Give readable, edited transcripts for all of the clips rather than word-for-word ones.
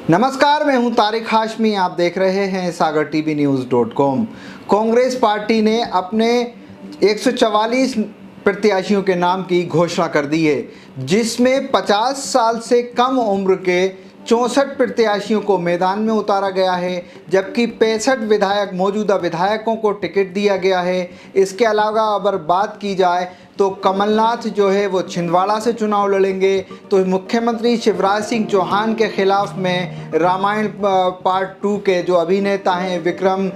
नमस्कार, मैं हूं तारिक हाशमी। आप देख रहे हैं सागर टीवी न्यूज़.com। कांग्रेस पार्टी ने अपने 144 प्रत्याशियों के नाम की घोषणा कर दी है, जिसमें 50 साल से कम उम्र के 64 प्रत्याशियों को मैदान में उतारा गया है, जबकि 65 मौजूदा विधायकों को टिकट दिया गया है। इसके अलावा अगर बात की जाए तो कमलनाथ जो है वो छिंदवाड़ा से चुनाव लड़ेंगे, तो मुख्यमंत्री शिवराज सिंह चौहान के खिलाफ में रामायण पार्ट 2 के जो अभिनेता हैं विक्रम,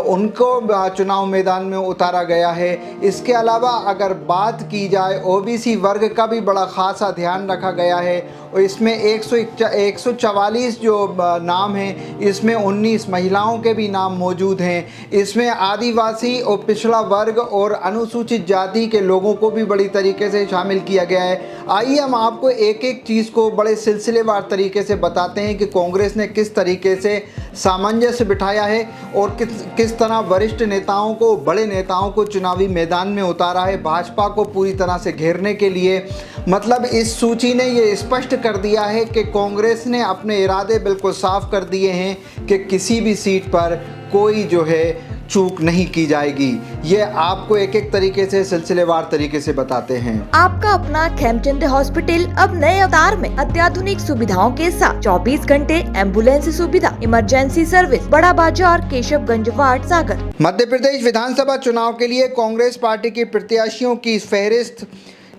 उनको चुनाव मैदान में उतारा गया है। इसके अलावा अगर बात की जाए ओबीसी वर्ग का भी बड़ा खासा ध्यान रखा गया है, और इसमें 144 जो नाम हैं, इसमें 19 महिलाओं के भी नाम मौजूद हैं। इसमें आदिवासी और पिछड़ा वर्ग और अनुसूचित जाति के लोगों को भी बड़ी तरीके से शामिल किया गया है। आइए हम आपको एक एक चीज़ को बड़े सिलसिलेवार तरीके से बताते हैं कि कांग्रेस ने किस तरीके से सामंजस्य बिठाया है और किस तरह वरिष्ठ नेताओं को, बड़े नेताओं को चुनावी मैदान में उतारा है भाजपा को पूरी तरह से घेरने के लिए। मतलब इस सूची ने ये स्पष्ट कर दिया है कि कांग्रेस ने अपने इरादे बिल्कुल साफ कर दिए हैं कि किसी भी सीट पर कोई जो है चूक नहीं की जाएगी। ये आपको एक एक तरीके से सिलसिलेवार तरीके से बताते हैं। आपका अपना खेमचंद हॉस्पिटल अब नए अवतार में अत्याधुनिक सुविधाओं के साथ 24 घंटे एम्बुलेंस सुविधा, इमरजेंसी सर्विस, बड़ा बाजार, केशवगंज वार्ड, सागर। मध्य प्रदेश विधानसभा चुनाव के लिए कांग्रेस पार्टी के प्रत्याशियों की फहरिस्त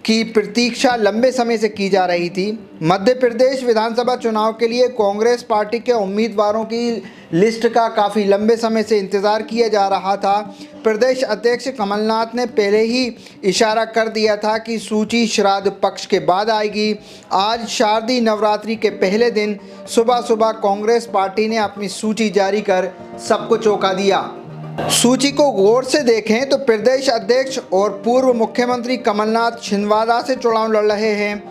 की प्रतीक्षा लंबे समय से की जा रही थी। मध्य प्रदेश विधानसभा चुनाव के लिए कांग्रेस पार्टी के उम्मीदवारों की लिस्ट का काफ़ी लंबे समय से इंतज़ार किया जा रहा था। प्रदेश अध्यक्ष कमलनाथ ने पहले ही इशारा कर दिया था कि सूची श्राद्ध पक्ष के बाद आएगी। आज शारदीय नवरात्रि के पहले दिन सुबह सुबह कांग्रेस पार्टी ने अपनी सूची जारी कर सबको चौंका दिया। सूची को गौर से देखें तो प्रदेश अध्यक्ष और पूर्व मुख्यमंत्री कमलनाथ छिंदवाड़ा से चुनाव लड़ रहे हैं।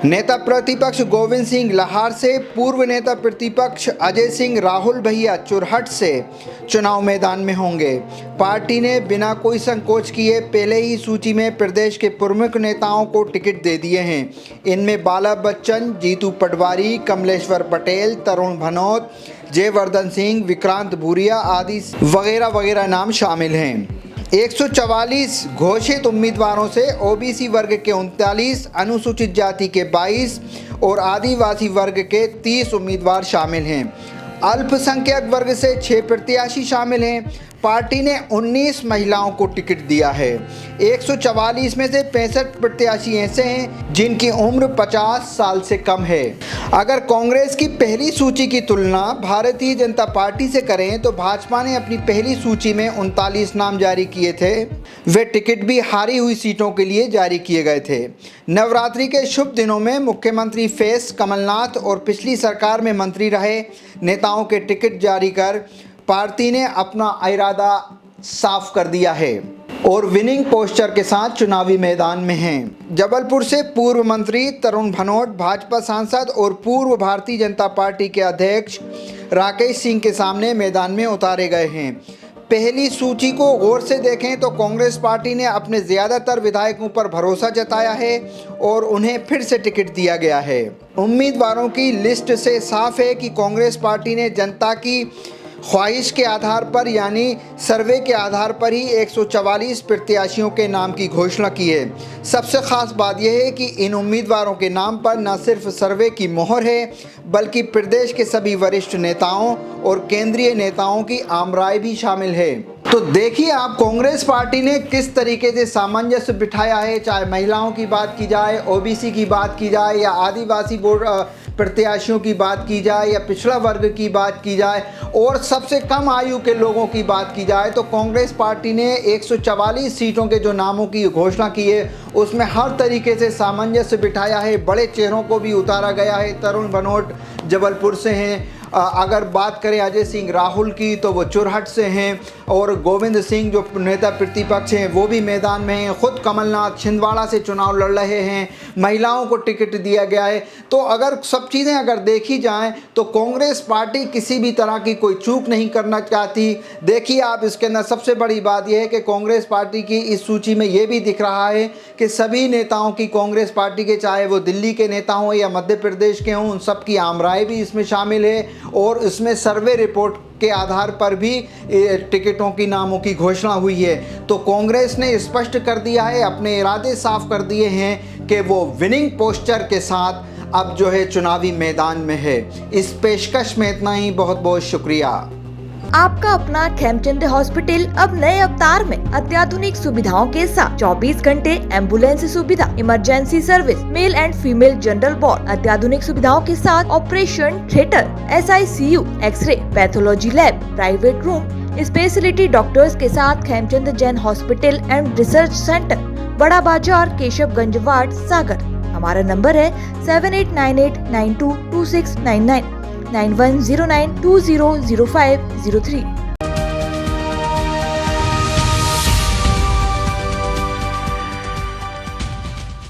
नेता प्रतिपक्ष गोविंद सिंह लाहौर से, पूर्व नेता प्रतिपक्ष अजय सिंह राहुल भैया चुरहट से चुनाव मैदान में होंगे। पार्टी ने बिना कोई संकोच किए पहले ही सूची में प्रदेश के प्रमुख नेताओं को टिकट दे दिए हैं। इनमें बाला बच्चन, जीतू पटवारी, कमलेश्वर पटेल, तरुण भनोत, जयवर्धन सिंह, विक्रांत भूरिया आदि वगैरह वगैरह नाम शामिल हैं। 144 घोषित उम्मीदवारों से ओबीसी वर्ग के 39, अनुसूचित जाति के 22 और आदिवासी वर्ग के 30 उम्मीदवार शामिल हैं। अल्पसंख्यक वर्ग से 6 प्रत्याशी शामिल हैं। पार्टी ने 19 महिलाओं को टिकट दिया है। 144 में से 65 प्रत्याशी ऐसे हैं जिनकी उम्र 50 साल से कम है। अगर कांग्रेस की पहली सूची की तुलना भारतीय जनता पार्टी से करें तो भाजपा ने अपनी पहली सूची में 39 नाम जारी किए थे। वे टिकट भी हारी हुई सीटों के लिए जारी किए गए थे। नवरात्रि के शुभ दिनों में मुख्यमंत्री फेस कमलनाथ और पिछली सरकार में मंत्री रहे नेताओं के टिकट जारी कर पार्टी ने अपना इरादा साफ कर दिया है और विनिंग पोस्चर के साथ चुनावी मैदान में हैं। जबलपुर से पूर्व मंत्री तरुण भनोट भाजपा सांसद और पूर्व भारतीय जनता पार्टी के अध्यक्ष राकेश सिंह के सामने मैदान में उतारे गए हैं। पहली सूची को गौर से देखें तो कांग्रेस पार्टी ने अपने ज़्यादातर विधायकों पर भरोसा जताया है और उन्हें फिर से टिकट दिया गया है। उम्मीदवारों की लिस्ट से साफ है कि कांग्रेस पार्टी ने जनता की ख्वाहिश के आधार पर यानी सर्वे के आधार पर ही 144 प्रत्याशियों के नाम की घोषणा की है। सबसे ख़ास बात यह है कि इन उम्मीदवारों के नाम पर न सिर्फ सर्वे की मोहर है, बल्कि प्रदेश के सभी वरिष्ठ नेताओं और केंद्रीय नेताओं की आम राय भी शामिल है। तो देखिए आप कांग्रेस पार्टी ने किस तरीके से सामंजस्य बिठाया है, चाहे महिलाओं की बात की जाए, ओबीसी की बात की जाए या आदिवासी प्रत्याशियों की बात की जाए या पिछड़ा वर्ग की बात की जाए और सबसे कम आयु के लोगों की बात की जाए, तो कांग्रेस पार्टी ने 144 सीटों के जो नामों की घोषणा की है उसमें हर तरीके से सामंजस्य बिठाया है। बड़े चेहरों को भी उतारा गया है। तरुण भनोट जबलपुर से हैं, अगर बात करें अजय सिंह राहुल की तो वो चुरहट से हैं, और गोविंद सिंह जो नेता प्रतिपक्ष हैं वो भी मैदान में हैं। खुद कमलनाथ छिंदवाड़ा से चुनाव लड़ रहे हैं, महिलाओं को टिकट दिया गया है। तो अगर सब चीज़ें अगर देखी जाएं तो कांग्रेस पार्टी किसी भी तरह की कोई चूक नहीं करना चाहती। देखिए आप, इसके अंदर सबसे बड़ी बात यह है कि कांग्रेस पार्टी की इस सूची में ये भी दिख रहा है कि सभी नेताओं की, कांग्रेस पार्टी के, चाहे वो दिल्ली के नेता हों या मध्य प्रदेश के हों, उन सब की आमराय भी इसमें शामिल है, और इसमें सर्वे रिपोर्ट के आधार पर भी टिकटों की नामों की घोषणा हुई है। तो कांग्रेस ने स्पष्ट कर दिया है, अपने इरादे साफ कर दिए हैं कि वो विनिंग पोस्चर के साथ अब जो है चुनावी मैदान में है। इस पेशकश में इतना ही। बहुत बहुत शुक्रिया। आपका अपना खेमचंद हॉस्पिटल अब नए अवतार में अत्याधुनिक सुविधाओं के साथ 24 घंटे एम्बुलेंस सुविधा, emergency service, male and female general ward, अत्याधुनिक सुविधाओं के साथ operation theatre, SICU, x-ray, pathology lab, private room, speciality doctors के साथ Khemchand Jain hospital and research centre, Bada Bazar, Keshavganj ward, सागर। हमारा नंबर है 7898922699, 9109200503।